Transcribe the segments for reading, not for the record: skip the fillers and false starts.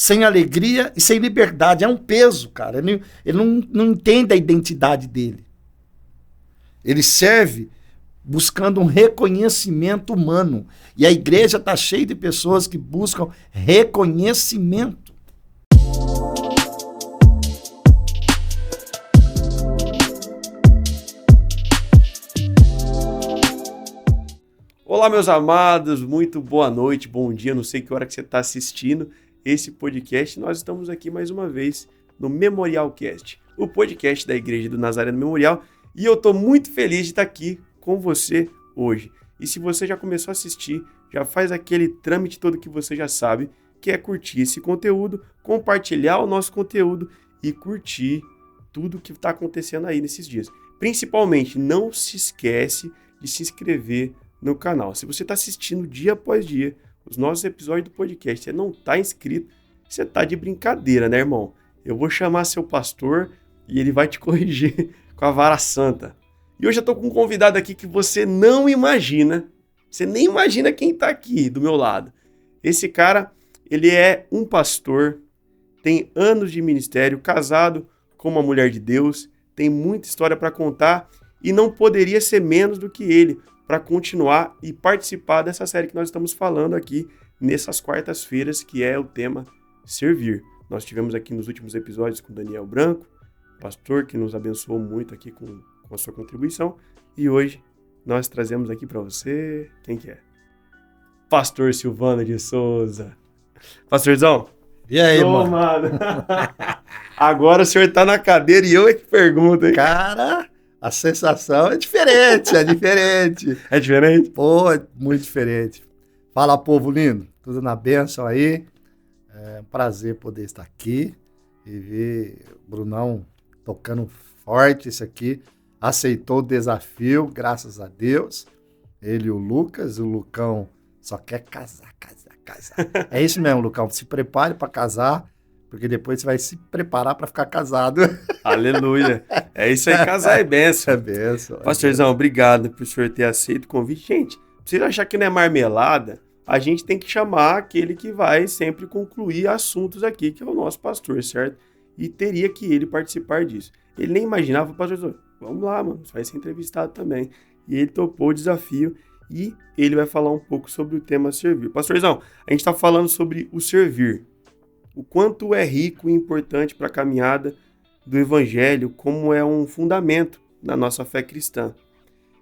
sem alegria e sem liberdade. É um peso, cara. Ele não entende a identidade dele. Ele serve buscando um reconhecimento humano. E a igreja está cheia de pessoas que buscam reconhecimento. Olá, meus amados, muito boa noite, bom dia, não sei que hora que você está assistindo esse podcast. Nós estamos aqui mais uma vez no Memorialcast, o podcast da Igreja do Nazareno Memorial, e eu estou muito feliz de estar aqui com você hoje. E se você já começou a assistir, já faz aquele trâmite todo que você já sabe, que é curtir esse conteúdo, compartilhar o nosso conteúdo e curtir tudo que está acontecendo aí nesses dias. Principalmente, não se esquece de se inscrever no canal. Se você está assistindo dia após dia os nossos episódios do podcast, você não está inscrito, você está de brincadeira, né, irmão? Eu vou chamar seu pastor e ele vai te corrigir com a vara santa. E hoje eu estou com um convidado aqui que você não imagina, você nem imagina quem está aqui do meu lado. Esse cara, ele é um pastor, tem anos de ministério, casado com uma mulher de Deus, tem muita história para contar e não poderia ser menos do que ele para continuar e participar dessa série que nós estamos falando aqui nessas quartas-feiras, que é o tema Servir. Nós tivemos aqui nos últimos episódios com Daniel Branco, pastor que nos abençoou muito aqui com a sua contribuição, e hoje nós trazemos aqui para você, quem que é? Pastor Silvano de Souza. Pastorzão. E aí, mano? Agora o senhor tá na cadeira e eu é que pergunto, hein? Cara, a sensação é diferente, é diferente. É diferente? Pô, é muito diferente. Fala, povo lindo. Tudo na bênção aí. É um prazer poder estar aqui e ver o Brunão tocando forte isso aqui. Aceitou o desafio, graças a Deus. Ele e o Lucão só quer casar. É isso mesmo, Lucão. Se prepare para casar, porque depois você vai se preparar para ficar casado. Aleluia. É isso aí, casar é bênção. É bênção. Pastorzão, obrigado por o senhor ter aceito o convite. Gente, pra vocês acharem que não é marmelada, a gente tem que chamar aquele que vai sempre concluir assuntos aqui, que é o nosso pastor, certo? E teria que ele participar disso. Ele nem imaginava, pastorzão, vamos lá, mano, você vai ser entrevistado também. E ele topou o desafio e ele vai falar um pouco sobre o tema servir. Pastorzão, a gente está falando sobre o servir. O quanto é rico e importante para a caminhada do Evangelho, como é um fundamento na nossa fé cristã.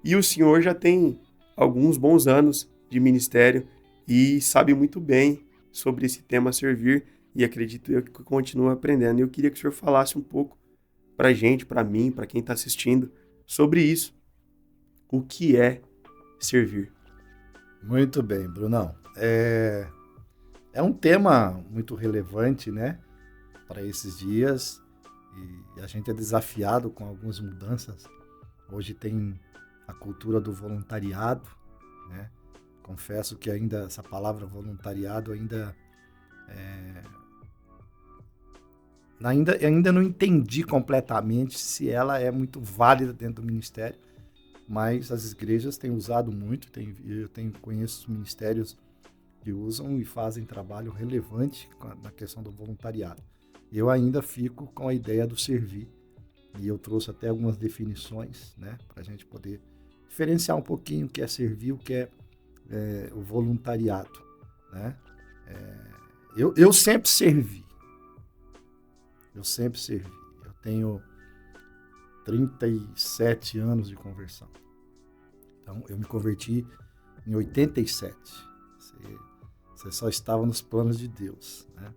E o senhor já tem alguns bons anos de ministério e sabe muito bem sobre esse tema servir, e acredito eu que continua aprendendo. E eu queria que o senhor falasse um pouco para a gente, para mim, para quem está assistindo, sobre isso. O que é servir? Muito bem, Brunão. É um tema muito relevante, né, para esses dias, e a gente é desafiado com algumas mudanças. Hoje tem a cultura do voluntariado, né? Confesso que ainda essa palavra voluntariado ainda não entendi completamente se ela é muito válida dentro do ministério, mas as igrejas têm usado muito, conheço ministérios que usam e fazem trabalho relevante na questão do voluntariado. Eu ainda fico com a ideia do servir, e eu trouxe até algumas definições, né, para a gente poder diferenciar um pouquinho o que é servir, o que é o voluntariado, né? Eu sempre servi. Eu tenho 37 anos de conversão. Então, eu me converti em 87. Você só estava nos planos de Deus, né?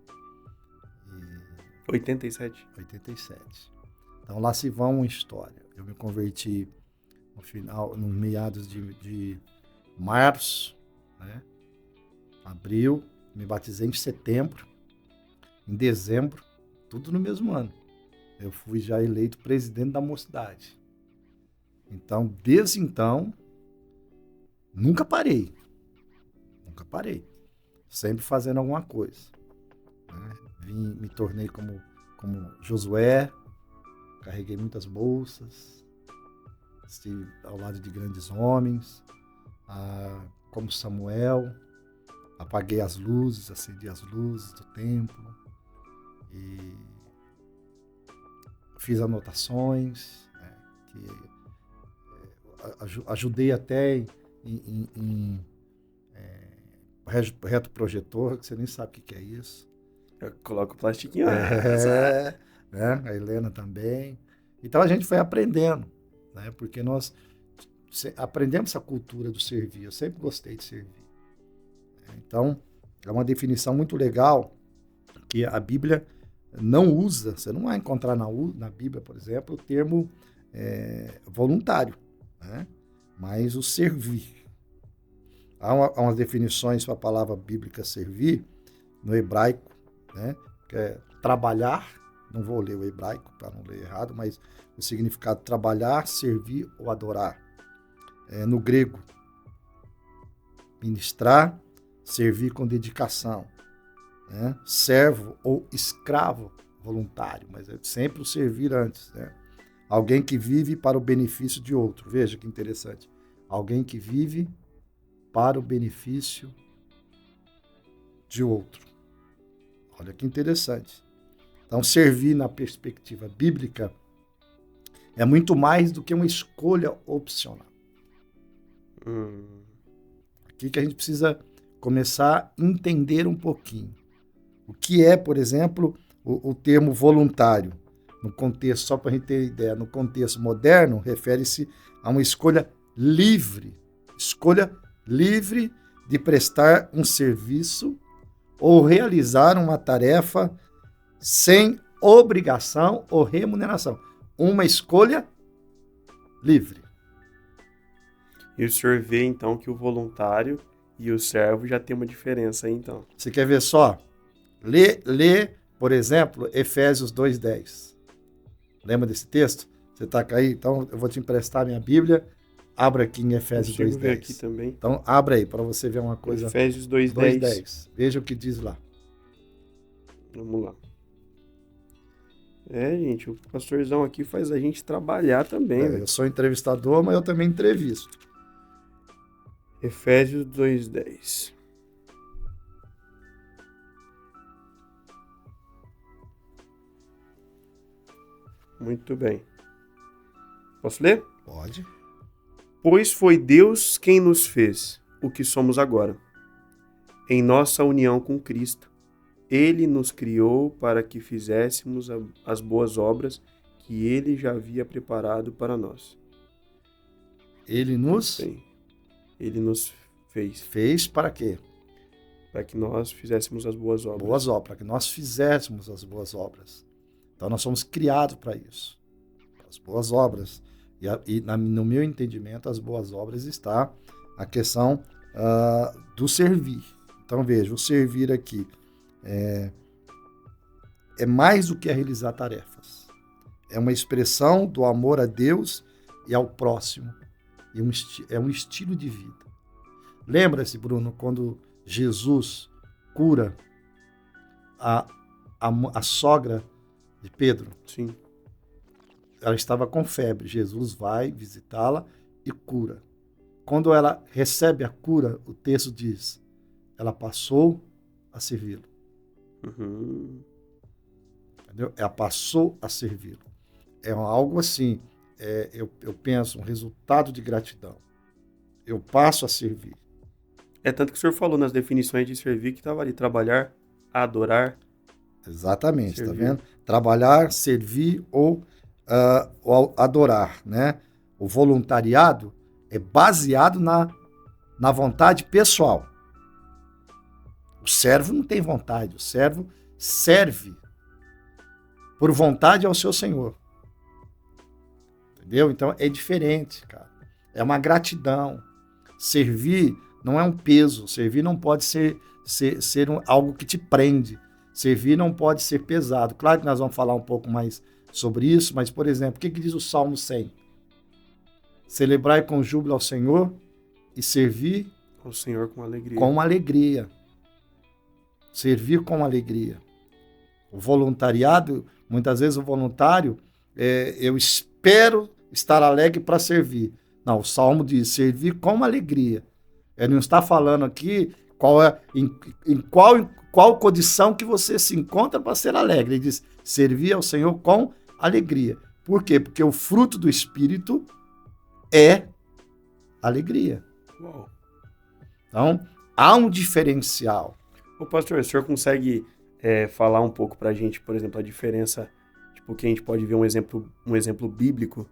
87? 87. Então, lá se vão uma história. Eu me converti no meados de março, né? Abril, me batizei em setembro, em dezembro, tudo no mesmo ano. Eu fui já eleito presidente da mocidade. Então, desde então, nunca parei. Sempre fazendo alguma coisa, né? Me tornei como Josué, carreguei muitas bolsas, estive ao lado de grandes homens, como Samuel, apaguei as luzes, acendi as luzes do templo, E fiz anotações, né, ajudei até em retroprojetor, que você nem sabe o que é isso. Eu coloco o plastiquinho. Né? A Helena também. Então a gente foi aprendendo, né? Porque nós aprendemos essa cultura do servir. Eu sempre gostei de servir. Então, é uma definição muito legal que a Bíblia não usa. Você não vai encontrar na Bíblia, por exemplo, o termo voluntário, né? Mas o servir. Há umas definições para a palavra bíblica servir no hebraico, né? Que é trabalhar. Não vou ler o hebraico para não ler errado, mas o significado trabalhar, servir ou adorar. No grego, ministrar, servir com dedicação, né? Servo ou escravo voluntário, mas é sempre o servir antes, né? Alguém que vive para o benefício de outro. Veja que interessante. Alguém que vive para o benefício de outro. Olha que interessante. Então, servir na perspectiva bíblica é muito mais do que uma escolha opcional. Aqui que a gente precisa começar a entender um pouquinho. O que é, por exemplo, o termo voluntário? No contexto, só para a gente ter ideia, no contexto moderno, refere-se a uma escolha livre de prestar um serviço ou realizar uma tarefa sem obrigação ou remuneração. Uma escolha livre. E o senhor vê, então, que o voluntário e o servo já tem uma diferença aí, então. Você quer ver só? Lê, por exemplo, Efésios 2:10. Lembra desse texto? Você está aí? Então, eu vou te emprestar minha Bíblia. Abra aqui em Efésios 2:10. Ver aqui também. Então, abra aí para você ver uma coisa. Efésios 2:10. Veja o que diz lá. Vamos lá. Gente, o pastorzão aqui faz a gente trabalhar também. Eu sou entrevistador, mas eu também entrevisto. Efésios 2:10. Muito bem. Posso ler? Pode. Pois foi Deus quem nos fez o que somos agora. Em nossa união com Cristo, Ele nos criou para que fizéssemos as boas obras que Ele já havia preparado para nós. Ele nos fez. Fez para quê? Para que nós fizéssemos as boas obras. Boas obras, para que nós fizéssemos as boas obras. Então, nós somos criados para isso. As boas obras. No meu entendimento, as boas obras está a questão do servir. Então, veja, o servir aqui é mais do que realizar tarefas. É uma expressão do amor a Deus e ao próximo. É um estilo de vida. Lembra-se, Bruno, quando Jesus cura a sogra de Pedro? Sim. Ela estava com febre. Jesus vai visitá-la e cura. Quando ela recebe a cura, o texto diz, ela passou a servi-lo. Entendeu? Ela passou a servi-lo. É algo assim, eu penso, um resultado de gratidão. Eu passo a servir. É tanto que o senhor falou nas definições de servir que estava ali, trabalhar, adorar. Exatamente, servir. Tá vendo? Trabalhar, servir ou adorar, né? O voluntariado é baseado na vontade pessoal. O servo não tem vontade, o servo serve por vontade ao seu Senhor. Entendeu? Então é diferente, cara. É uma gratidão. Servir não é um peso, servir não pode ser algo que te prende. Servir não pode ser pesado. Claro que nós vamos falar um pouco mais sobre isso, mas, por exemplo, o que diz o Salmo 100? Celebrai com júbilo ao Senhor e servir ao Senhor com alegria. Com alegria. Servir com alegria. O voluntariado, muitas vezes o voluntário, eu espero estar alegre para servir. Não, o Salmo diz servir com alegria. Ele não está falando aqui em qual condição que você se encontra para ser alegre. Ele diz, servir ao Senhor com alegria. Por quê? Porque o fruto do Espírito é alegria. Uau. Então, há um diferencial. Ô, pastor, o senhor consegue falar um pouco pra gente, por exemplo, a diferença, tipo, que a gente pode ver um exemplo bíblico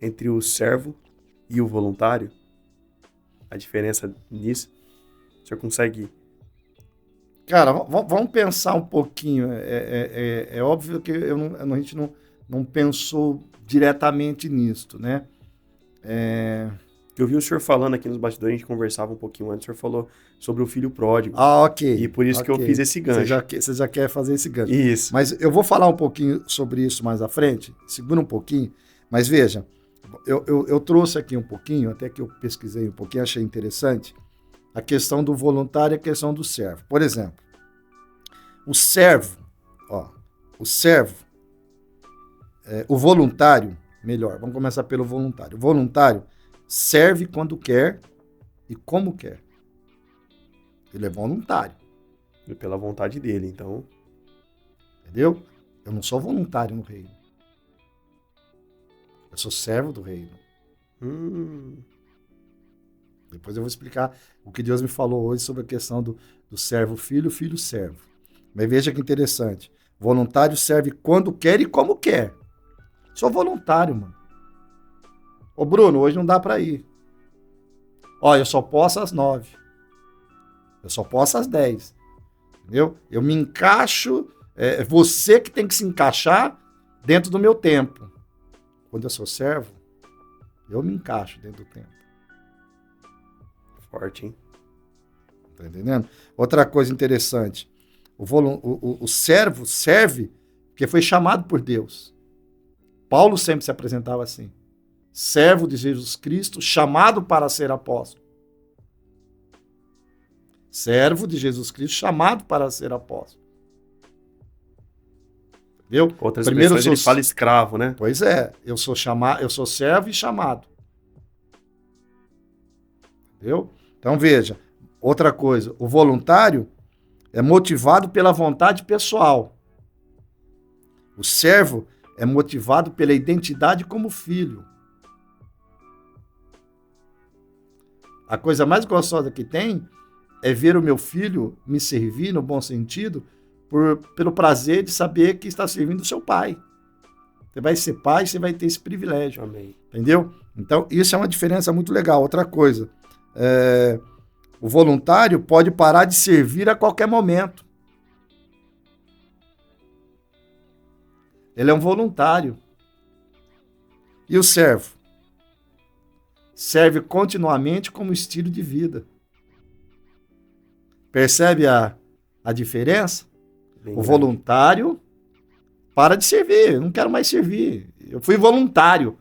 entre o servo e o voluntário? A diferença nisso? O senhor consegue... Cara, vamos pensar um pouquinho. É óbvio que a gente não pensou diretamente nisso, né? Eu vi o senhor falando aqui nos bastidores, a gente conversava um pouquinho antes, o senhor falou sobre o filho pródigo. Ah, ok. E por isso que eu fiz esse gancho. Você já quer fazer esse gancho. Isso. Mas eu vou falar um pouquinho sobre isso mais à frente, segura um pouquinho, mas veja, eu trouxe aqui um pouquinho, até que eu pesquisei um pouquinho, achei interessante, a questão do voluntário e a questão do servo. Por exemplo, o voluntário, melhor, vamos começar pelo voluntário. O voluntário serve quando quer e como quer. Ele é voluntário. E pela vontade dele, então... Entendeu? Eu não sou voluntário no reino. Eu sou servo do reino. Depois eu vou explicar o que Deus me falou hoje sobre a questão do servo filho, filho servo. Mas veja que interessante. Voluntário serve quando quer e como quer. Sou voluntário, mano. Ô, Bruno, hoje não dá pra ir. Ó, eu só posso às 9. Eu só posso às 10. Entendeu? Eu me encaixo... É você que tem que se encaixar dentro do meu tempo. Quando eu sou servo, eu me encaixo dentro do tempo. Forte, hein? Tá entendendo? Outra coisa interessante. O servo serve porque foi chamado por Deus. Paulo sempre se apresentava assim. Servo de Jesus Cristo, chamado para ser apóstolo. Servo de Jesus Cristo, chamado para ser apóstolo. Entendeu? Outras pessoas ele fala escravo, né? Pois é, eu sou servo e chamado. Entendeu? Então veja, outra coisa, o voluntário é motivado pela vontade pessoal. O servo é motivado pela identidade como filho. A coisa mais gostosa que tem é ver o meu filho me servir, no bom sentido, pelo prazer de saber que está servindo o seu pai. Você vai ser pai, você vai ter esse privilégio. Amém. Entendeu? Então, isso é uma diferença muito legal. Outra coisa, o voluntário pode parar de servir a qualquer momento. Ele é um voluntário. E o servo? Serve continuamente como estilo de vida. Percebe a diferença? O voluntário para de servir. Eu não quero mais servir. Eu fui voluntário.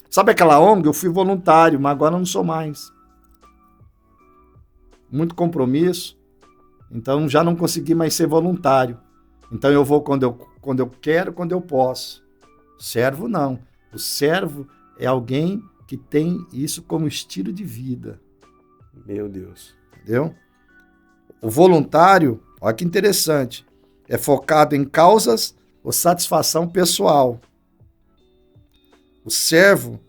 Sabe aquela ONG? Eu fui voluntário, mas agora não sou mais. Muito compromisso. Então já não consegui mais ser voluntário. Então eu vou quando eu quero, quando eu posso. Servo não. O servo é alguém que tem isso como estilo de vida. Meu Deus. Entendeu? O voluntário, olha que interessante, é focado em causas ou satisfação pessoal. O servo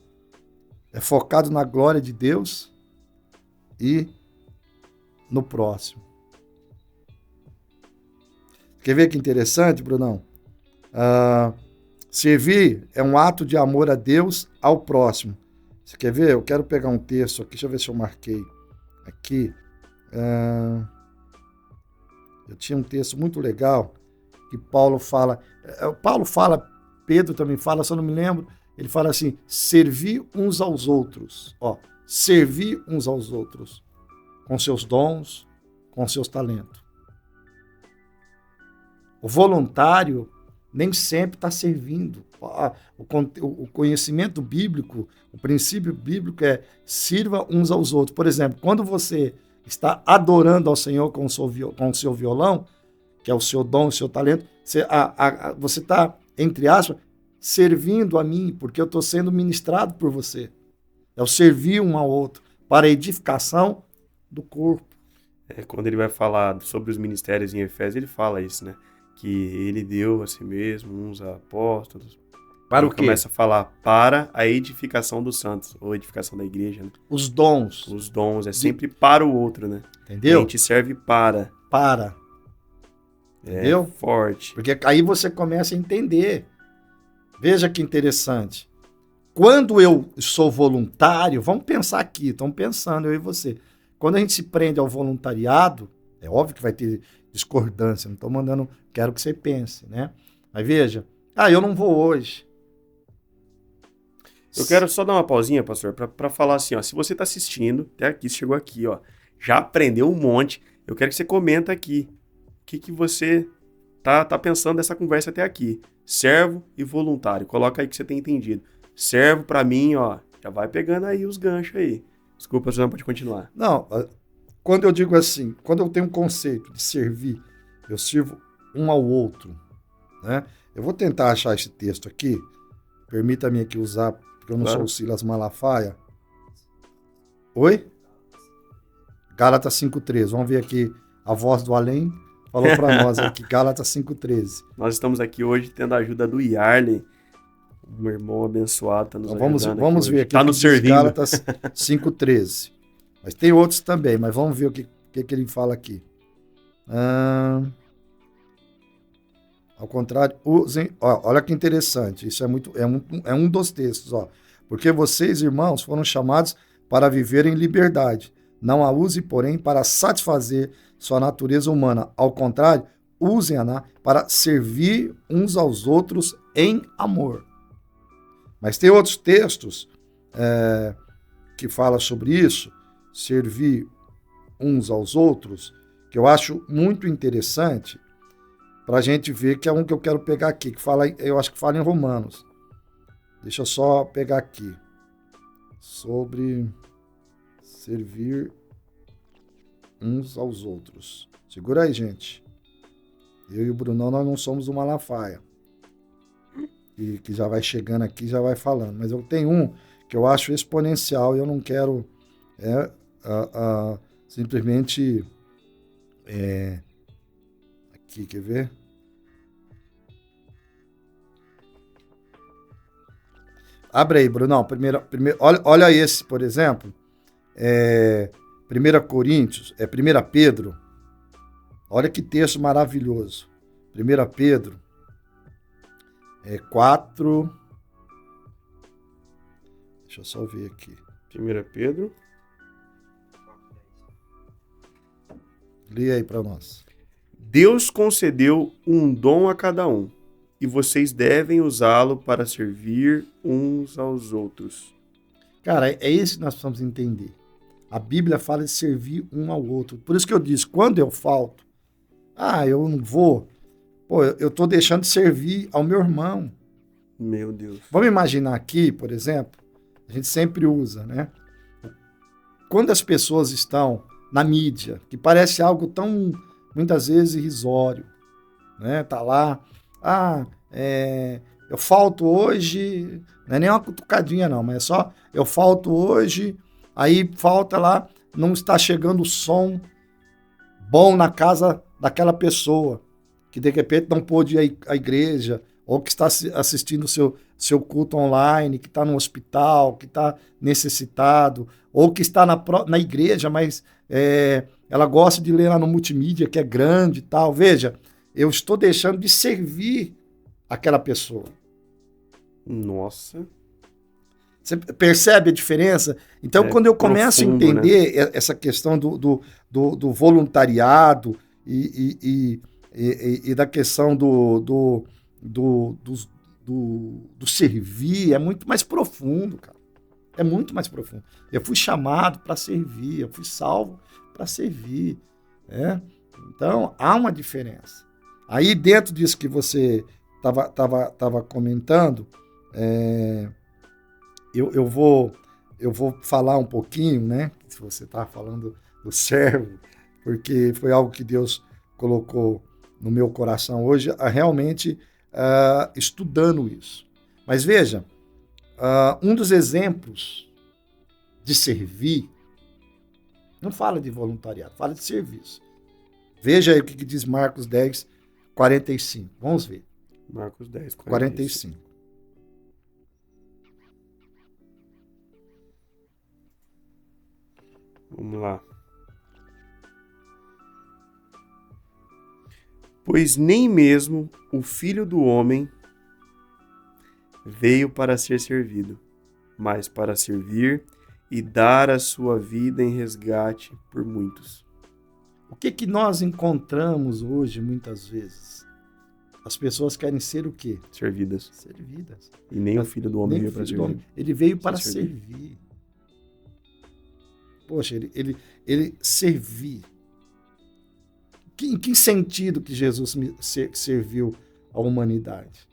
é focado na glória de Deus e no próximo. Quer ver que interessante, Brunão? Servir é um ato de amor a Deus ao próximo. Você quer ver? Eu quero pegar um texto aqui, deixa eu ver se eu marquei aqui. Eu tinha um texto muito legal que Paulo fala, Pedro também fala, se eu não me lembro, ele fala assim, servir uns aos outros. Ó, servir uns aos outros com seus dons, com seus talentos. O voluntário nem sempre está servindo. O conhecimento bíblico, o princípio bíblico é sirva uns aos outros. Por exemplo, quando você está adorando ao Senhor com o seu violão, que é o seu dom, o seu talento, você está, entre aspas, servindo a mim, porque eu estou sendo ministrado por você. É o servir um ao outro, para a edificação do corpo. Quando ele vai falar sobre os ministérios em Efésios, ele fala isso, né? Que ele deu a si mesmo uns apóstolos. Para Ele o quê? começa a falar para a edificação dos santos, ou edificação da igreja, né? Os dons. Os dons, é sempre para o outro, né? Entendeu? A gente serve para. Para. Entendeu? Forte. Porque aí você começa a entender. Veja que interessante. Quando eu sou voluntário, vamos pensar aqui, estamos pensando, eu e você. Quando a gente se prende ao voluntariado, é óbvio que vai ter discordância, não estou mandando, quero que você pense, né? Mas veja, eu não vou hoje. Eu quero só dar uma pausinha, pastor, para falar assim, ó, se você está assistindo, até aqui, chegou aqui, ó, já aprendeu um monte, eu quero que você comenta aqui, o que você tá pensando dessa conversa até aqui. Servo e voluntário, coloca aí que você tem entendido. Servo para mim, ó, já vai pegando aí os ganchos aí. Desculpa, você não pode continuar. Não, quando eu digo assim, quando eu tenho um conceito de servir, eu sirvo um ao outro, né? Eu vou tentar achar esse texto aqui, permita-me aqui usar, porque eu não sou o Silas Malafaia. Oi? Gálatas 5,13, vamos ver aqui, a voz do além falou para nós aqui, Gálatas 5,13. Nós estamos aqui hoje tendo a ajuda do Yarley, um irmão abençoado, tá nos ajudando. Vamos ver aqui, tá nos servindo. Gálatas 5,13. Mas tem outros também, mas vamos ver o que ele fala aqui. Ao contrário, usem... olha que interessante, isso é um dos textos. Porque vocês, irmãos, foram chamados para viver em liberdade. Não a use, porém, para satisfazer sua natureza humana. Ao contrário, usem-a para servir uns aos outros em amor. Mas tem outros textos que falam sobre isso, servir uns aos outros, que eu acho muito interessante para a gente ver, que é um que eu quero pegar aqui, eu acho que fala em Romanos. Deixa eu só pegar aqui. Sobre servir uns aos outros. Segura aí, gente. Eu e o Brunão, nós não somos do Malafaia. E que já vai chegando aqui, já vai falando. Mas eu tenho um que eu acho exponencial e eu não quero simplesmente... aqui, quer ver? Abre aí, Brunão. Primeiro, olha esse, por exemplo. 1 Coríntios, 1 Pedro. Olha que texto maravilhoso. 1 Pedro 4. Deixa eu só ver aqui. 1 Pedro. Lê aí para nós. Deus concedeu um dom a cada um, e vocês devem usá-lo para servir uns aos outros. Cara, é isso que nós precisamos entender. A Bíblia fala de servir um ao outro. Por isso que eu disse, quando eu falto, eu não vou, eu estou deixando de servir ao meu irmão. Meu Deus. Vamos imaginar aqui, por exemplo, a gente sempre usa, né? Quando as pessoas estão na mídia, que parece algo tão, muitas vezes, irrisório, né? Tá lá, eu falto hoje, não é nem uma cutucadinha não, mas é só, eu falto hoje, aí falta lá, não está chegando o som bom na casa daquela pessoa, que de repente não pôde ir à igreja, ou que está assistindo o seu culto online, que está no hospital, que está necessitado, ou que está na igreja, mas ela gosta de ler lá no multimídia, que é grande e tal. Veja, eu estou deixando de servir aquela pessoa. Nossa. Você percebe a diferença? Então, quando eu começo a entender, né, essa questão do voluntariado e da questão do servir, é muito mais profundo, cara. É muito mais profundo. Eu fui chamado para servir, eu fui salvo para servir. Né? Então, há uma diferença. Aí, dentro disso que você estava comentando, eu vou falar um pouquinho, né? Se você está falando do servo, porque foi algo que Deus colocou no meu coração hoje, realmente estudando isso. Mas veja, um dos exemplos de servir Não fala de voluntariado, fala de serviço. Veja aí o que diz Marcos 10, 45. Vamos ver. Marcos 10, 45. Vamos lá. Pois nem mesmo o Filho do Homem veio para ser servido, mas para servir e dar a sua vida em resgate por muitos. O que nós encontramos hoje, muitas vezes? As pessoas querem ser o quê? Servidas. Servidas. E nem o Filho do Homem veio para servir. Ele veio para servir. Poxa, ele servir. Em que sentido que Jesus serviu à humanidade?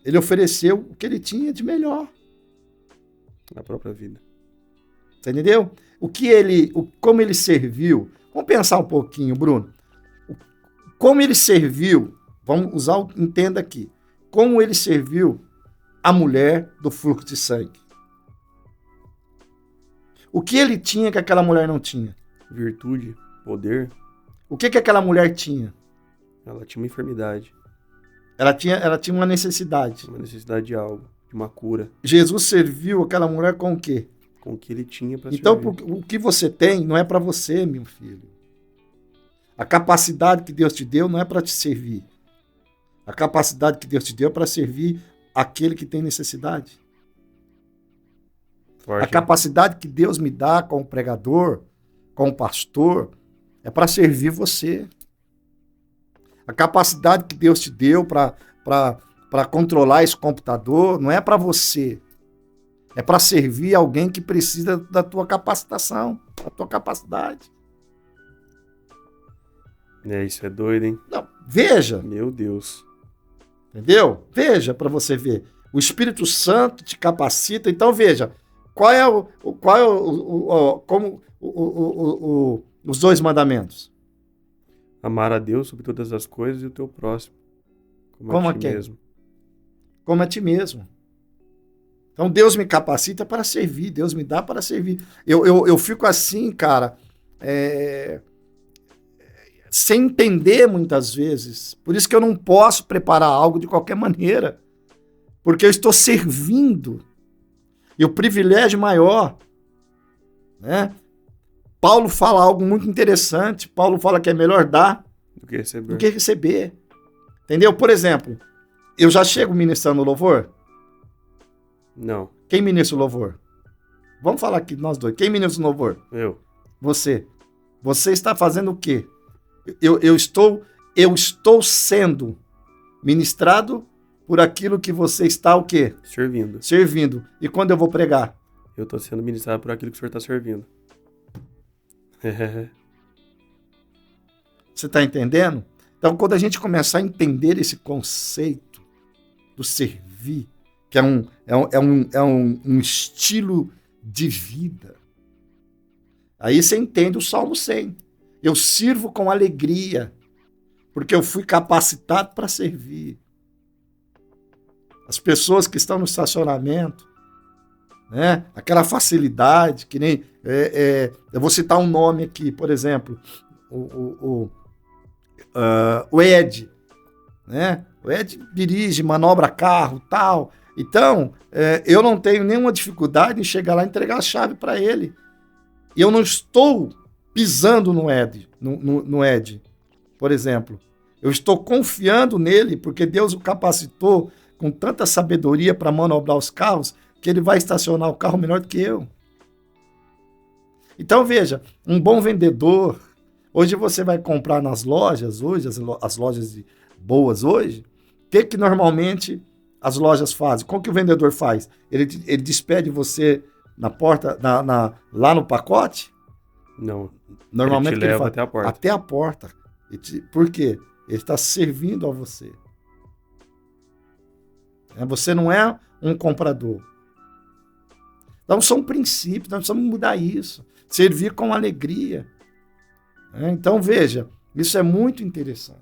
Ele ofereceu o que ele tinha de melhor. Na própria vida. Você entendeu? Como ele serviu. Vamos pensar um pouquinho, Bruno. Como ele serviu, entenda aqui. Como ele serviu a mulher do fluxo de sangue. O que ele tinha que aquela mulher não tinha? Virtude, poder. O que aquela mulher tinha? Ela tinha uma enfermidade. Ela tinha uma necessidade. Uma necessidade de algo, de uma cura. Jesus serviu aquela mulher com o quê? Com o que ele tinha para servir. Então, o que você tem não é para você, meu filho. A capacidade que Deus te deu não é para te servir. A capacidade que Deus te deu é para servir aquele que tem necessidade. Forte. A capacidade que Deus me dá como pregador, como pastor, é para servir você. A capacidade que Deus te deu para controlar esse computador não é para você. É para servir alguém que precisa da tua capacitação, da tua capacidade. Isso é doido, hein? Não, veja. Meu Deus. Entendeu? Veja para você ver. O Espírito Santo te capacita. Então veja, os dois mandamentos? Amar a Deus sobre todas as coisas e o teu próximo. Como a ti mesmo. Como a ti mesmo. Então Deus me capacita para servir, Deus me dá para servir. Eu fico assim, cara, sem entender muitas vezes. Por isso que eu não posso preparar algo de qualquer maneira. Porque eu estou servindo. E o privilégio maior, né? Paulo fala algo muito interessante. Paulo fala que é melhor dar do que receber. Entendeu? Por exemplo, eu já chego ministrando louvor? Não. Quem ministra o louvor? Vamos falar aqui nós dois. Quem ministra o louvor? Eu. Você. Você está fazendo o quê? Eu estou sendo ministrado por aquilo que você está o quê? Servindo. E quando eu vou pregar? Eu estou sendo ministrado por aquilo que o senhor está servindo. Você está entendendo? Então, quando a gente começar a entender esse conceito do servir, que é um estilo de vida, aí você entende o Salmo 100. Eu sirvo com alegria, porque eu fui capacitado para servir. As pessoas que estão no estacionamento, né? Aquela facilidade, que nem... eu vou citar um nome aqui, por exemplo, o Ed. Né? O Ed dirige, manobra carro, tal. Então, eu não tenho nenhuma dificuldade em chegar lá e entregar a chave para ele. E eu não estou pisando no Ed, por exemplo. Eu estou confiando nele, porque Deus o capacitou com tanta sabedoria para manobrar os carros, que ele vai estacionar o carro melhor do que eu. Então, veja, um bom vendedor, hoje você vai comprar nas lojas, as lojas boas hoje, o que normalmente as lojas fazem? Como que o vendedor faz? Ele despede você na porta, lá no pacote? Não. Normalmente ele te leva até a porta. Até a porta. Por quê? Ele está servindo a você. Você não é um comprador. Então são princípios, nós precisamos mudar isso. Servir com alegria. Então veja, isso é muito interessante.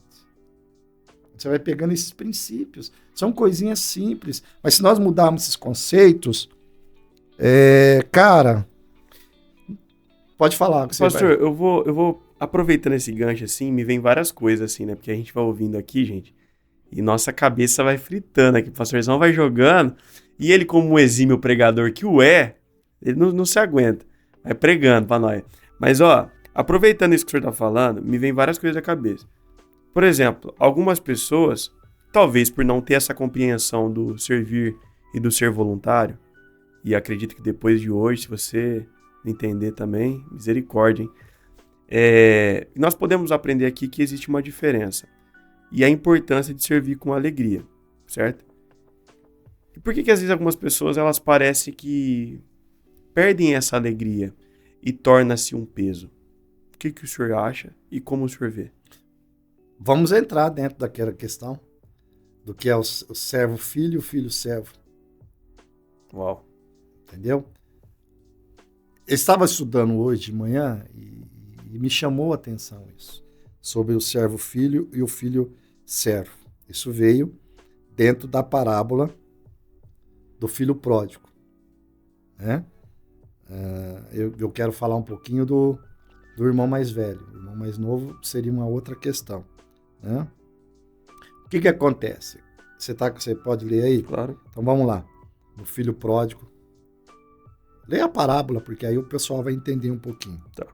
Você vai pegando esses princípios. São coisinhas simples. Mas se nós mudarmos esses conceitos, cara, Pode falar. Pastor, eu vou aproveitando esse gancho, assim, me vem várias coisas, assim, né? Porque a gente vai ouvindo aqui, gente, e nossa cabeça vai fritando aqui. O pastorzão vai jogando, e ele, como um exímio pregador que ele não se aguenta. Vai pregando pra nós. Mas, ó, aproveitando isso que o senhor tá falando, me vem várias coisas à cabeça. Por exemplo, algumas pessoas, talvez por não ter essa compreensão do servir e do ser voluntário, e acredito que depois de hoje, se você entender também, misericórdia, hein? Nós podemos aprender aqui que existe uma diferença e a importância de servir com alegria, certo? E por que às vezes algumas pessoas elas parecem que perdem essa alegria e torna-se um peso? O que o senhor acha e como o senhor vê? Vamos entrar dentro daquela questão do que é o servo filho e o filho servo. Uau. Entendeu? Eu estava estudando hoje de manhã e me chamou a atenção isso, sobre o servo filho e o filho servo. Isso veio dentro da parábola do filho pródigo, né? Eu quero falar um pouquinho do irmão mais velho. O irmão mais novo seria uma outra questão, né? O que acontece? Você pode ler aí? Claro. Então vamos lá. Do filho pródigo. Leia a parábola, porque aí o pessoal vai entender um pouquinho. Tá.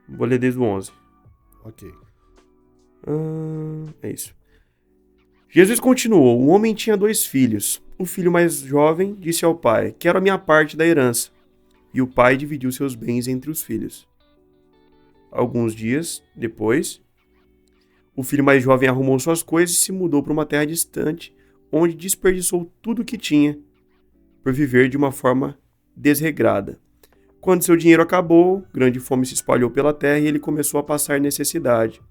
Vou ler desde o 11. Ok. É isso. Jesus continuou: um homem tinha 2 filhos. O filho mais jovem disse ao pai: quero a minha parte da herança. E o pai dividiu seus bens entre os filhos. Alguns dias depois, o filho mais jovem arrumou suas coisas e se mudou para uma terra distante, onde desperdiçou tudo o que tinha, por viver de uma forma desregrada. Quando seu dinheiro acabou, grande fome se espalhou pela terra e ele começou a passar necessidade.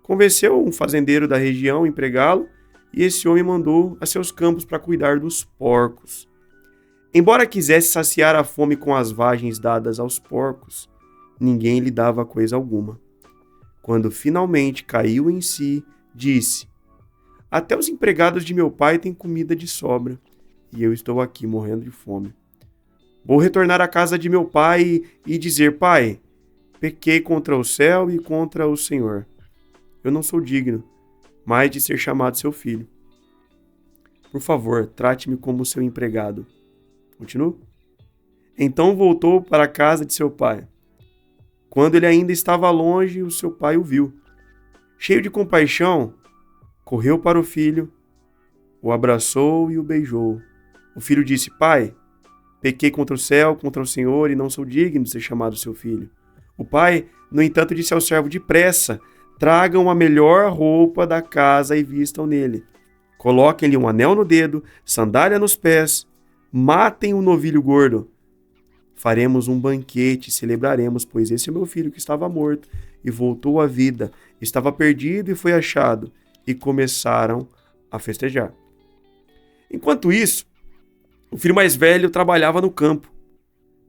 Convenceu um fazendeiro da região a empregá-lo, e esse homem mandou a seus campos para cuidar dos porcos. Embora quisesse saciar a fome com as vagens dadas aos porcos, ninguém lhe dava coisa alguma. Quando finalmente caiu em si, disse: até os empregados de meu pai têm comida de sobra, e eu estou aqui morrendo de fome. Vou retornar à casa de meu pai e dizer: pai, pequei contra o céu e contra o Senhor. Eu não sou digno mais de ser chamado seu filho. Por favor, trate-me como seu empregado. Continuo? Então voltou para a casa de seu pai. Quando ele ainda estava longe, o seu pai o viu. Cheio de compaixão, correu para o filho, o abraçou e o beijou. O filho disse: pai, pequei contra o céu, contra o Senhor, e não sou digno de ser chamado seu filho. O pai, no entanto, disse ao servo: depressa, tragam a melhor roupa da casa e vistam nele. Coloquem-lhe um anel no dedo, sandália nos pés, matem um novilho gordo. Faremos um banquete e celebraremos, pois esse é meu filho que estava morto e voltou à vida, estava perdido e foi achado. E começaram a festejar. Enquanto isso, o filho mais velho trabalhava no campo.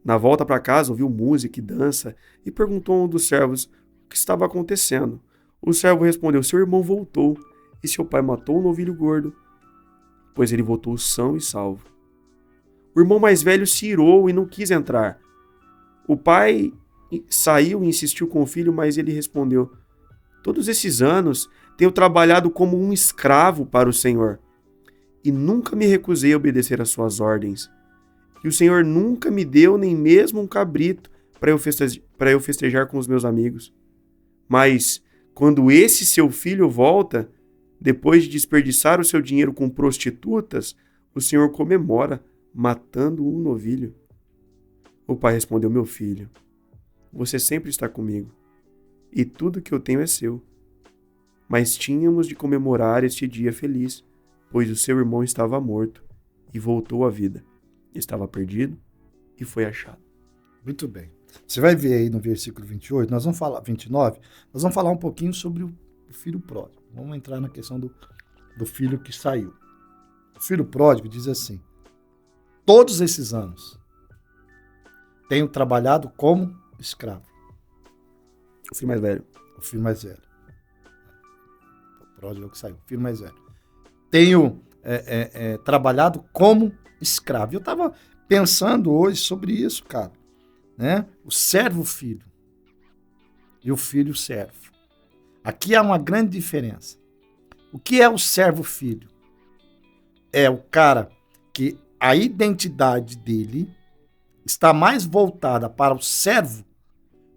Na volta para casa, ouviu música e dança e perguntou a um dos servos o que estava acontecendo. O servo respondeu: seu irmão voltou e seu pai matou um novilho gordo, pois ele voltou são e salvo. O irmão mais velho se irou e não quis entrar. O pai saiu e insistiu com o filho, mas ele respondeu: todos esses anos tenho trabalhado como um escravo para o Senhor e nunca me recusei a obedecer às suas ordens. E o Senhor nunca me deu nem mesmo um cabrito para eu festejar com os meus amigos. Mas quando esse seu filho volta, depois de desperdiçar o seu dinheiro com prostitutas, o Senhor comemora, matando um novilho. O pai respondeu: meu filho, você sempre está comigo, e tudo que eu tenho é seu. Mas tínhamos de comemorar este dia feliz, pois o seu irmão estava morto e voltou à vida. Estava perdido e foi achado. Muito bem. Você vai ver aí no versículo 28, 29, nós vamos falar um pouquinho sobre o filho pródigo. Vamos entrar na questão do filho que saiu. O filho pródigo diz assim: todos esses anos tenho trabalhado como escravo. O filho mais velho. O filho mais velho. O pródigo é o que saiu. O filho mais velho. Tenho trabalhado como escravo. Eu estava pensando hoje sobre isso, cara, né? O servo-filho e o filho-servo. Aqui há uma grande diferença. O que é o servo-filho? É o cara que a identidade dele está mais voltada para o servo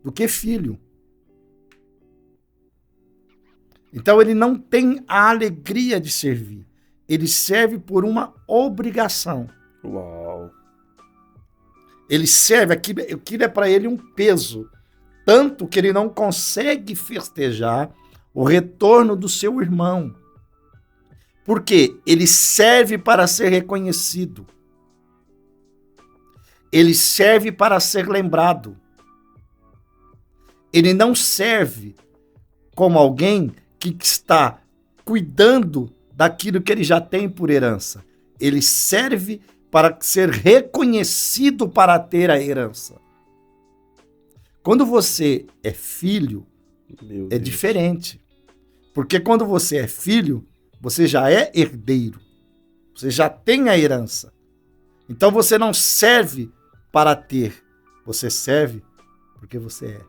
do que filho. Então ele não tem a alegria de servir. Ele serve por uma obrigação. Uau. Ele serve, aquilo é para ele um peso. Tanto que ele não consegue festejar o retorno do seu irmão. Por quê? Ele serve para ser reconhecido. Ele serve para ser lembrado. Ele não serve como alguém que está cuidando daquilo que ele já tem por herança. Ele serve para ser reconhecido para ter a herança. Quando você é filho, é diferente. Porque quando você é filho, você já é herdeiro. Você já tem a herança. Então você não serve para ter. Você serve porque você é.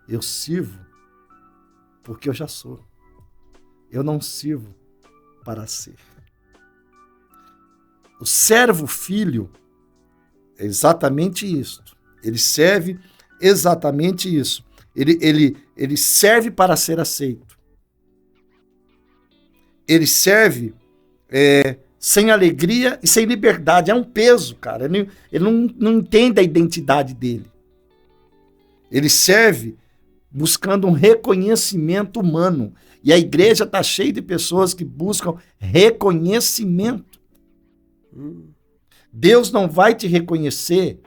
Eu sirvo porque eu já sou. Eu não sirvo para ser. O servo-filho é exatamente isso. Ele serve exatamente isso. Ele serve para ser aceito. Ele serve sem alegria e sem liberdade. É um peso, cara. Ele não entende a identidade dele. Ele serve buscando um reconhecimento humano. E a igreja está cheia de pessoas que buscam reconhecimento. Deus não vai te reconhecer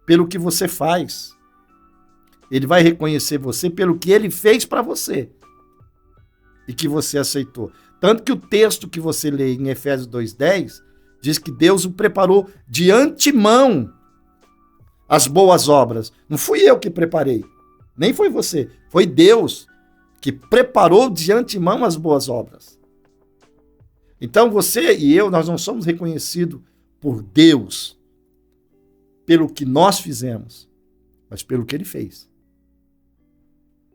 pelo que você faz. Ele vai reconhecer você pelo que ele fez para você e que você aceitou. Tanto que o texto que você lê em Efésios 2:10 diz que Deus o preparou de antemão as boas obras. Não fui eu que preparei, nem foi você, foi Deus que preparou de antemão as boas obras. Então você e eu, nós não somos reconhecidos por Deus pelo que nós fizemos, mas pelo que ele fez.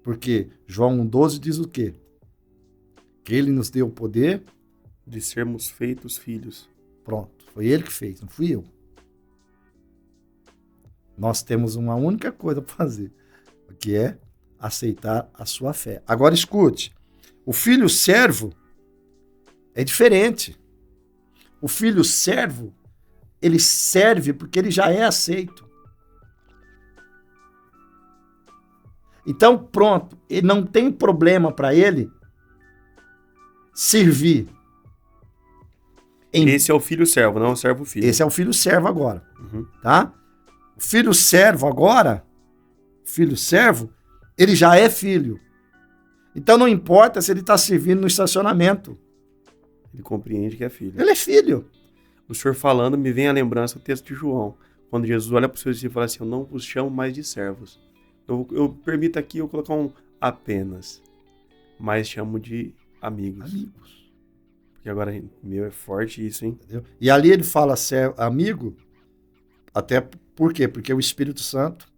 Porque João 1,12 diz o quê? Que ele nos deu o poder de sermos feitos filhos. Pronto, foi ele que fez, não fui eu. Nós temos uma única coisa para fazer, que é aceitar a sua fé. Agora escute, o filho servo é diferente. O filho servo, ele serve porque ele já é aceito. Então, pronto, ele não tem problema para ele servir. Esse é o filho servo, não é o servo filho. Esse é o filho servo agora, tá? O filho servo agora, filho servo, ele já é filho. Então não importa se ele está servindo no estacionamento. Ele compreende que é filho. Ele é filho. O senhor falando, me vem a lembrança do texto de João, quando Jesus olha para os seus discípulos e fala assim, eu não vos chamo mais de servos. Eu permito aqui eu colocar um apenas, mas chamo de amigos. Amigos. Porque agora, meu, é forte isso, hein? Entendeu? E ali ele fala amigo, até por quê? Porque o Espírito Santo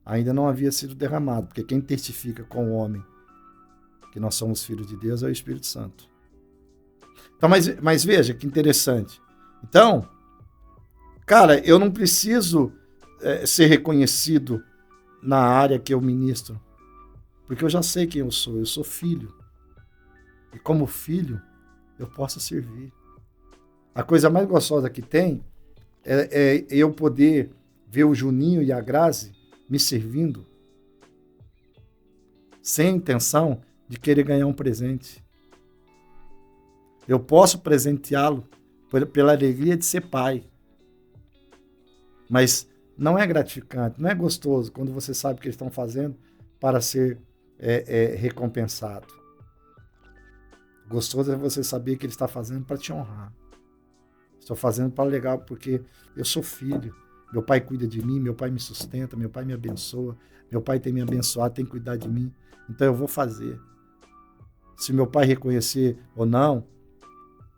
ainda não havia sido derramado, porque quem testifica com o homem que nós somos filhos de Deus é o Espírito Santo. Então, mas veja que interessante. Então, cara, eu não preciso ser reconhecido na área que eu ministro, porque eu já sei quem eu sou filho. E como filho, eu posso servir. A coisa mais gostosa que tem é eu poder ver o Juninho e a Grazi me servindo sem intenção de querer ganhar um presente. Eu posso presenteá-lo pela alegria de ser pai. Mas não é gratificante, não é gostoso quando você sabe o que eles estão fazendo para ser recompensado. Gostoso é você saber que ele está fazendo para te honrar. Estou fazendo para legal, porque eu sou filho. Meu pai cuida de mim, meu pai me sustenta, meu pai me abençoa, meu pai tem me abençoado, tem cuidado de mim. Então eu vou fazer. Se meu pai reconhecer ou não,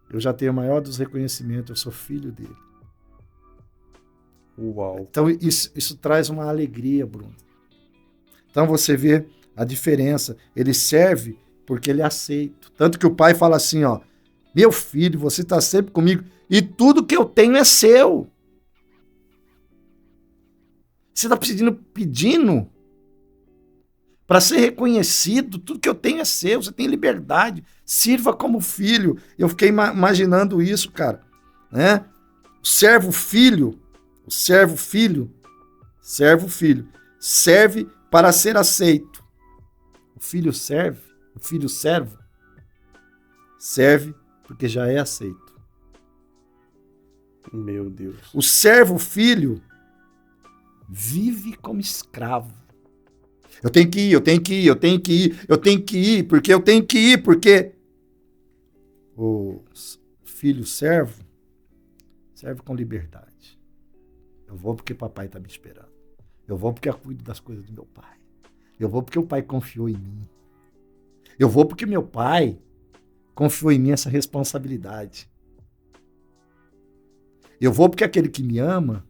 eu já tenho o maior dos reconhecimentos, eu sou filho dele. Uau. Então isso traz uma alegria, Bruno. Então você vê a diferença. Ele serve porque ele é aceito. Tanto que o pai fala assim, ó, meu filho, você está sempre comigo e tudo que eu tenho é seu. Você está pedindo para ser reconhecido, tudo que eu tenho é seu, você tem liberdade, sirva como filho. Eu fiquei imaginando isso, cara, né? O servo filho serve para ser aceito. O filho servo, serve porque já é aceito. Meu Deus. O servo filho vive como escravo. Eu tenho que ir, porque o filho serve com liberdade. Eu vou porque papai está me esperando. Eu vou porque eu cuido das coisas do meu pai. Eu vou porque o pai confiou em mim. Eu vou porque meu pai confiou em mim essa responsabilidade. Eu vou porque aquele que me ama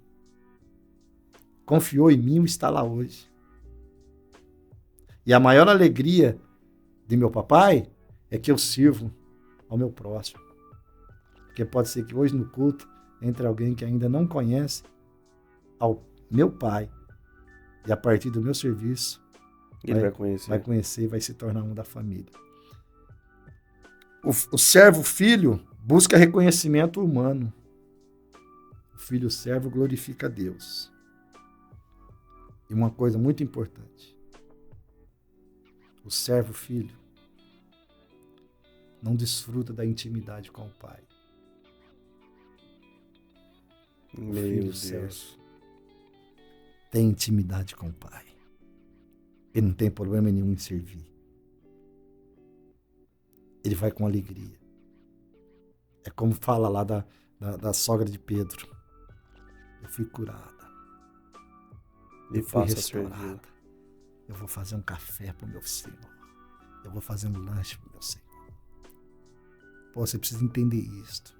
confiou em mim e está lá hoje. E a maior alegria de meu papai é que eu sirvo ao meu próximo. Porque pode ser que hoje no culto entre alguém que ainda não conhece ao meu pai e a partir do meu serviço Ele vai conhecer e vai se tornar um da família. O servo filho busca reconhecimento humano. O filho servo glorifica a Deus. E uma coisa muito importante. O servo filho não desfruta da intimidade com o pai. O filho servo tem intimidade com o pai. Ele não tem problema nenhum em servir. Ele vai com alegria. É como fala lá da sogra de Pedro. Eu fui curada. Eu fui restaurada. Eu vou fazer um café para o meu Senhor. Eu vou fazer um lanche para o meu Senhor. Pô, você precisa entender isto.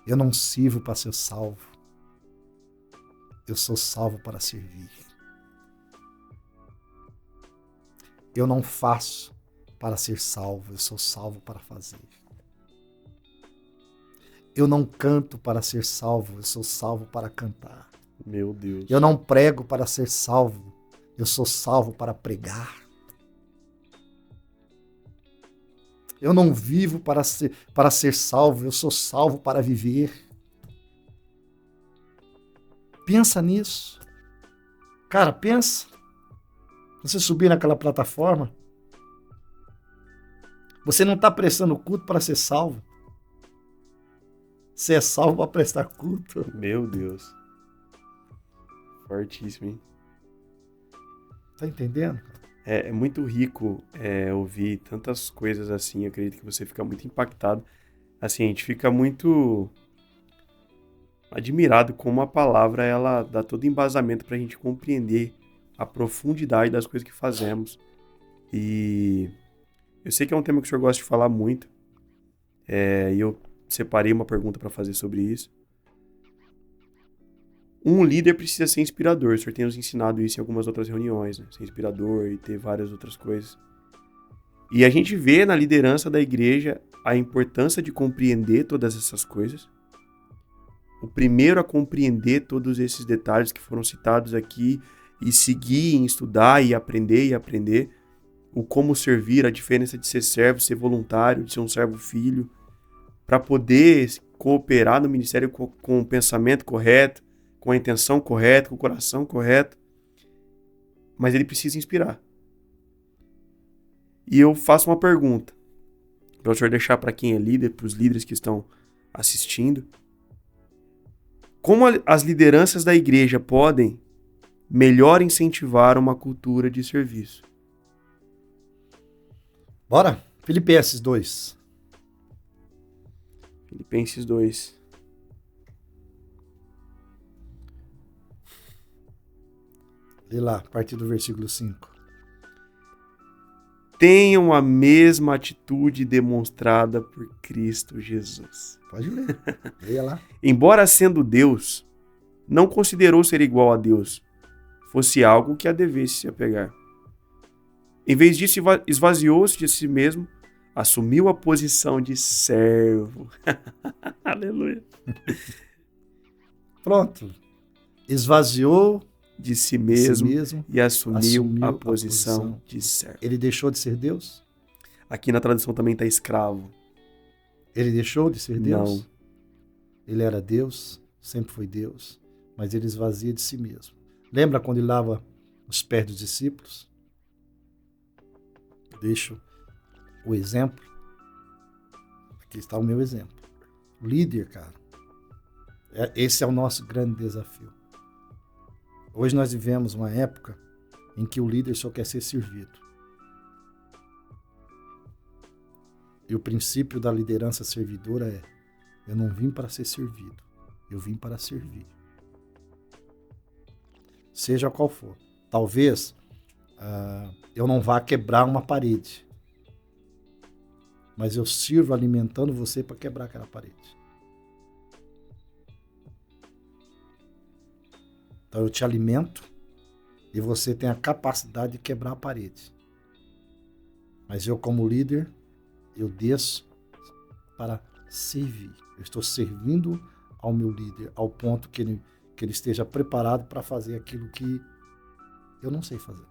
Eu não sirvo para ser salvo. Eu sou salvo para servir. Eu não faço para ser salvo. Eu sou salvo para fazer. Eu não canto para ser salvo. Eu sou salvo para cantar. Meu Deus. Eu não prego para ser salvo. Eu sou salvo para pregar. Eu não vivo para ser salvo. Eu sou salvo para viver. Pensa nisso. Cara, pensa. Você subir naquela plataforma. Você não está prestando culto para ser salvo. Você é salvo para prestar culto. Meu Deus. Fortíssimo, hein? Tá entendendo? É muito rico ouvir tantas coisas assim. Eu acredito que você fica muito impactado. Assim, a gente fica muito admirado como a palavra ela dá todo embasamento para a gente compreender a profundidade das coisas que fazemos. E eu sei que é um tema que o senhor gosta de falar muito. E eu separei uma pergunta para fazer sobre isso. Um líder precisa ser inspirador. O senhor tem nos ensinado isso em algumas outras reuniões, né? Ser inspirador e ter várias outras coisas. E a gente vê na liderança da igreja a importância de compreender todas essas coisas. O primeiro a compreender todos esses detalhes que foram citados aqui e seguir em estudar e aprender. O como servir, a diferença de ser servo, ser voluntário, de ser um servo filho, para poder cooperar no ministério com o pensamento correto, com a intenção correta, com o coração correto. Mas ele precisa inspirar. E eu faço uma pergunta, para o senhor deixar para quem é líder, para os líderes que estão assistindo. Como as lideranças da igreja podem melhor incentivar uma cultura de serviço? Bora? Filipenses 2. Filipenses 2. Lê lá, a partir do versículo 5. tenham a mesma atitude demonstrada por Cristo Jesus. Pode ler. Leia lá. Embora sendo Deus, não considerou ser igual a Deus fosse algo que a devesse se apegar. Em vez disso, esvaziou-se de si mesmo, assumiu a posição de servo. Aleluia. Pronto. Esvaziou De si mesmo, e assumiu a posição posição de servo. Ele deixou de ser Deus? Aqui na tradução também está escravo. Ele deixou de ser Deus? Não. Ele era Deus, sempre foi Deus, mas ele esvazia de si mesmo. Lembra quando ele lava os pés dos discípulos? Deixo o exemplo. Aqui está o meu exemplo. O líder, cara. Esse é o nosso grande desafio. Hoje nós vivemos uma época em que o líder só quer ser servido. E o princípio da liderança servidora é: eu não vim para ser servido, eu vim para servir. Seja qual for. Talvez eu não vá quebrar uma parede, mas eu sirvo alimentando você para quebrar aquela parede. Então eu te alimento e você tem a capacidade de quebrar a parede. Mas eu, como líder, eu desço para servir. Eu estou servindo ao meu líder, ao ponto que ele esteja preparado para fazer aquilo que eu não sei fazer.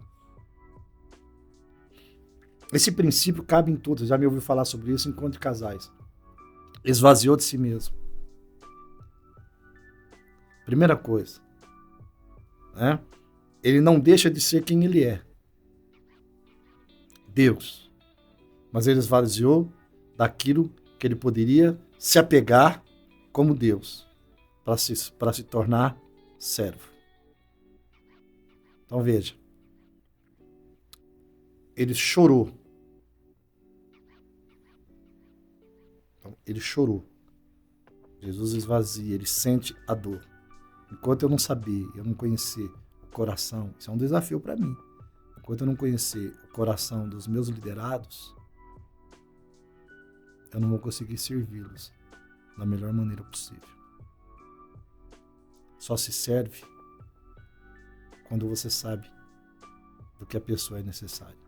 Esse princípio cabe em todos. Já me ouviu falar sobre isso em encontro de casais. Esvaziou de si mesmo. Primeira coisa. Né? Ele não deixa de ser quem ele é. Deus. Mas ele esvaziou daquilo que ele poderia se apegar como Deus, para se tornar servo. Então veja. Ele chorou. Então, ele chorou. Jesus esvazia, ele sente a dor. Enquanto eu não saber, eu não conhecer o coração, isso é um desafio para mim. Enquanto eu não conhecer o coração dos meus liderados, eu não vou conseguir servi-los da melhor maneira possível. Só se serve quando você sabe do que a pessoa é necessária.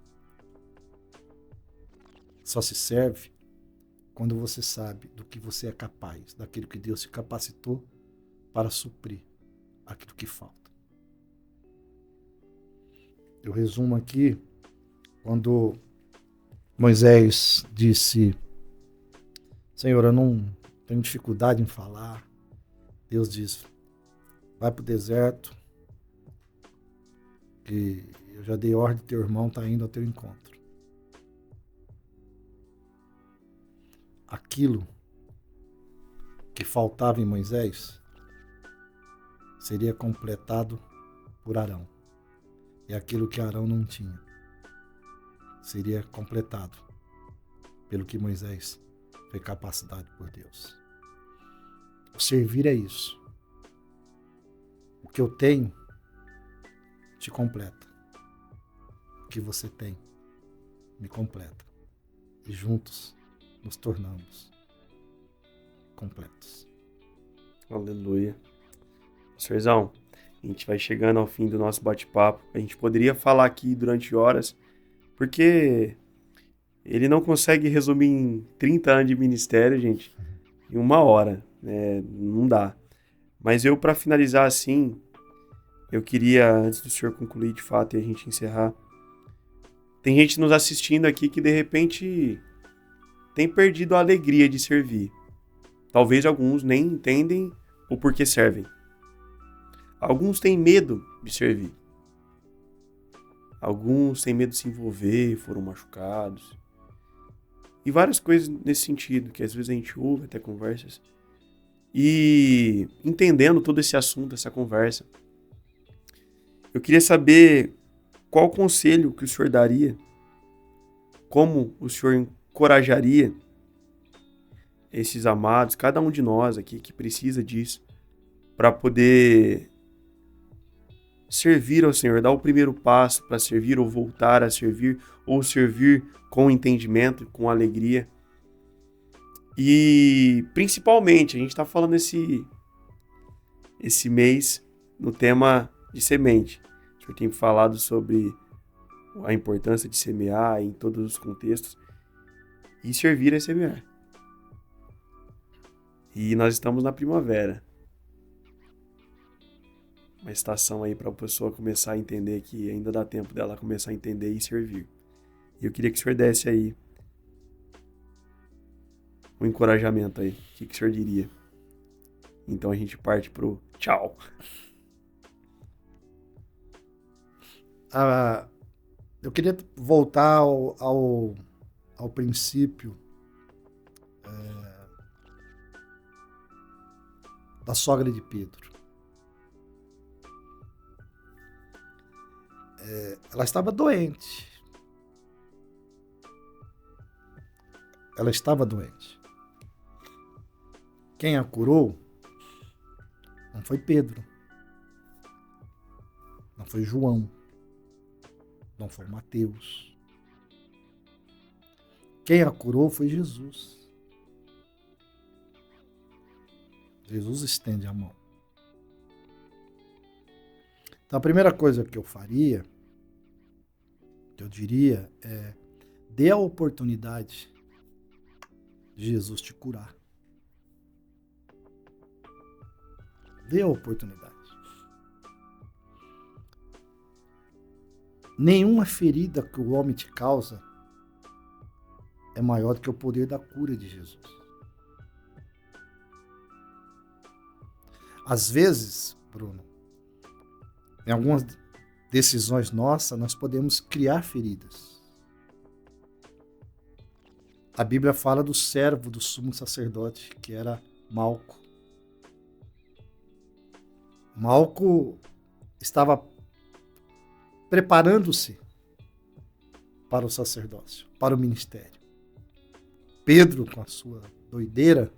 Só se serve quando você sabe do que você é capaz, daquilo que Deus te capacitou para suprir aquilo que falta. Eu resumo aqui, quando Moisés disse: Senhor, eu não tenho dificuldade em falar. Deus diz: vai para o deserto, que eu já dei ordem, teu irmão está indo ao teu encontro. Aquilo que faltava em Moisés seria completado por Arão. E aquilo que Arão não tinha seria completado pelo que Moisés foi capacitado por Deus. O servir é isso. O que eu tenho te completa. O que você tem me completa. E juntos nos tornamos completos. Aleluia. Pastorzão, a gente vai chegando ao fim do nosso bate-papo. A gente poderia falar aqui durante horas, porque ele não consegue resumir em 30 anos de ministério, gente, em 1 hora. Não dá. Mas eu, para finalizar assim, eu queria, antes do senhor concluir de fato e a gente encerrar, tem gente nos assistindo aqui que de repente tem perdido a alegria de servir. Talvez alguns nem entendem o porquê servem. Alguns têm medo de servir. Alguns têm medo de se envolver, foram machucados. E várias coisas nesse sentido, que às vezes a gente ouve até conversas. E entendendo todo esse assunto, essa conversa, eu queria saber qual conselho que o senhor daria, como o senhor encorajaria esses amados, cada um de nós aqui que precisa disso, para poder servir ao Senhor, dar o primeiro passo para servir ou voltar a servir, ou servir com entendimento, com alegria. E principalmente, a gente está falando esse mês no tema de semente. O senhor tem falado sobre a importância de semear em todos os contextos, e servir é semear. E nós estamos na primavera. Uma estação aí para a pessoa começar a entender que ainda dá tempo dela começar a entender e servir. E eu queria que o senhor desse aí um encorajamento aí. O que o senhor diria? Então a gente parte pro tchau. Eu queria voltar ao princípio da sogra de Pedro. Ela estava doente. Ela estava doente. Quem a curou não foi Pedro, não foi João, não foi Mateus. Quem a curou foi Jesus. Jesus estende a mão. Então a primeira coisa que eu faria, que eu diria, é: dê a oportunidade de Jesus te curar. Dê a oportunidade. Nenhuma ferida que o homem te causa é maior do que o poder da cura de Jesus. Às vezes, Bruno, em algumas decisões nossas, nós podemos criar feridas. A Bíblia fala do servo do sumo sacerdote, que era Malco. Malco estava preparando-se para o sacerdócio, para o ministério. Pedro, com a sua doideira,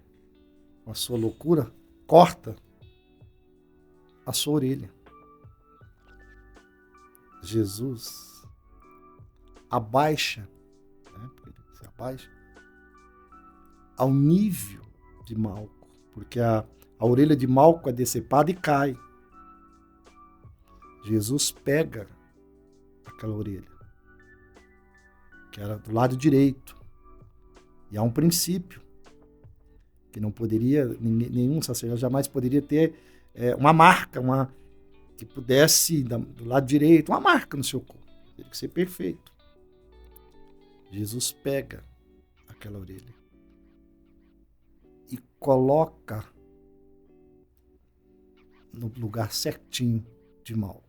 com a sua loucura, corta a sua orelha. Jesus abaixa, se abaixa ao nível de Malco, porque a orelha de Malco é decepada e cai. Jesus pega aquela orelha, que era do lado direito, e há um princípio que não poderia, nenhum sacerdote jamais poderia ter uma marca, que pudesse, do lado direito, uma marca no seu corpo. Teria que ser perfeito. Jesus pega aquela orelha e coloca no lugar certinho de Malco.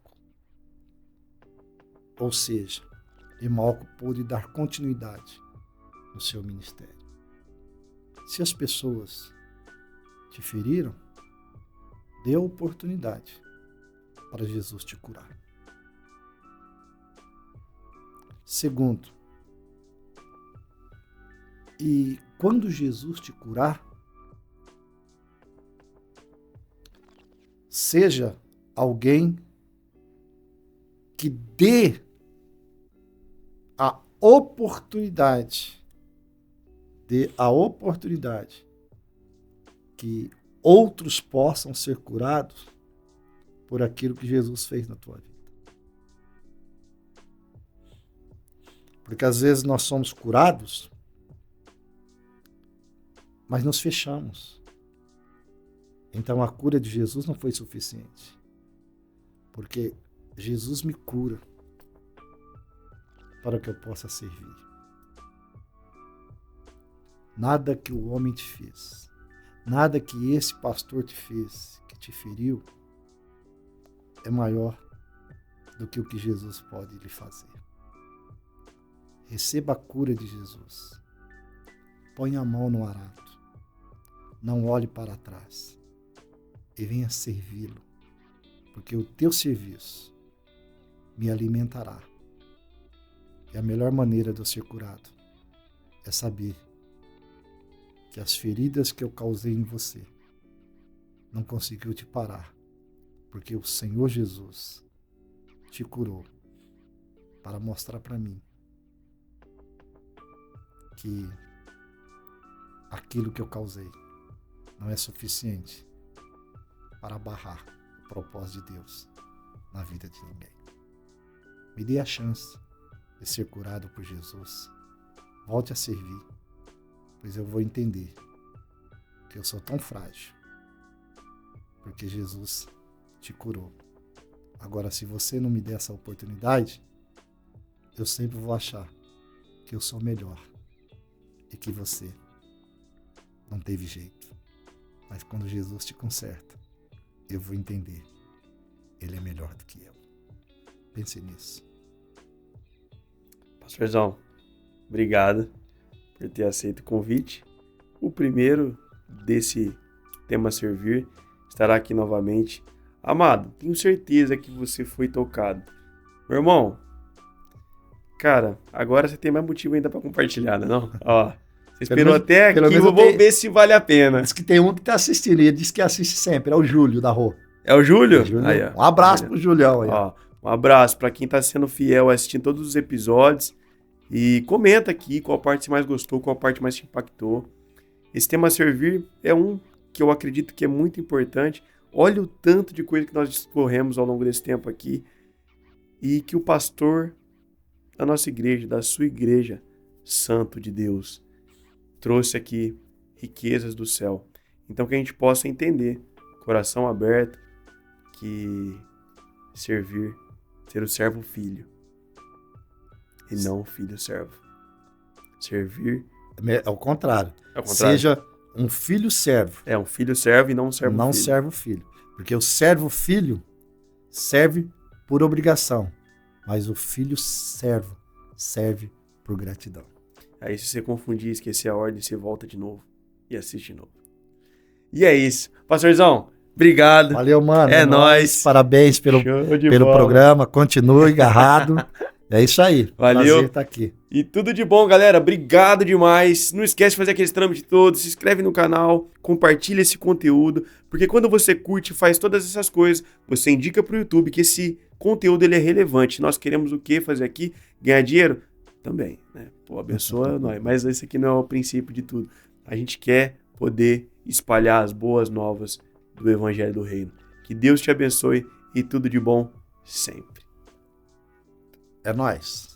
Ou seja, Malco pôde dar continuidade no seu ministério. Se as pessoas te feriram, dê a oportunidade para Jesus te curar. Segundo, e quando Jesus te curar, seja alguém que dê a oportunidade que outros possam ser curados por aquilo que Jesus fez na tua vida. Porque às vezes nós somos curados, mas nos fechamos. Então a cura de Jesus não foi suficiente. Porque Jesus me cura para que eu possa servir. Nada que o homem te fez, nada que esse pastor te fez, que te feriu, é maior do que o que Jesus pode lhe fazer. Receba a cura de Jesus. Ponha a mão no arado. Não olhe para trás. E venha servi-lo. Porque o teu serviço me alimentará. E a melhor maneira de eu ser curado é saber que as feridas que eu causei em você não conseguiu te parar. Porque o Senhor Jesus te curou para mostrar para mim que aquilo que eu causei não é suficiente para barrar o propósito de Deus na vida de ninguém. Me dê a chance de ser curado por Jesus. Volte a servir, pois eu vou entender que eu sou tão frágil, porque Jesus te curou. Agora, se você não me der essa oportunidade, eu sempre vou achar que eu sou melhor e que você não teve jeito. Mas quando Jesus te conserta, eu vou entender. Ele é melhor do que eu. Pense nisso. Pastorzão, obrigado por ter aceito o convite. O primeiro desse tema Servir estará aqui novamente. Amado, tenho certeza que você foi tocado. Meu irmão, cara, agora você tem mais motivo ainda para compartilhar, né não? Ó, você esperou até aqui, eu vou ver se vale a pena. Diz que tem um que tá assistindo, e ele disse que assiste sempre, é o Júlio da Rô. É o Júlio? Aí, um abraço pro Julião aí. Ó, um abraço para quem tá sendo fiel assistindo todos os episódios. E comenta aqui qual parte você mais gostou, qual parte mais te impactou. Esse tema Servir é um que eu acredito que é muito importante. Olha o tanto de coisa que nós discorremos ao longo desse tempo aqui. E que o pastor da nossa igreja, da sua igreja, santo de Deus, trouxe aqui riquezas do céu. Então que a gente possa entender, coração aberto, que servir, ser o servo filho, e não o filho servo. Servir... É o contrário. É o contrário. Seja um filho servo. É um filho servo e não um servo não filho. Não servo filho. Porque o servo filho serve por obrigação, mas o filho servo serve por gratidão. Aí se você confundir e esquecer a ordem, você volta de novo e assiste de novo. E é isso. Pastorzão, obrigado. Valeu, mano. É nóis. Parabéns pelo programa. Continue agarrado. É isso aí. Valeu. Prazer estar aqui. E tudo de bom, galera. Obrigado demais. Não esquece de fazer aqueles trâmites todos. Se inscreve no canal. Compartilha esse conteúdo. Porque quando você curte e faz todas essas coisas, você indica pro YouTube que esse conteúdo ele é relevante. Nós queremos o quê? Fazer aqui? Ganhar dinheiro? Também, né? Pô, abençoa nós. Mas esse aqui não é o princípio de tudo. A gente quer poder espalhar as boas novas do Evangelho do Reino. Que Deus te abençoe e tudo de bom sempre. É nóis.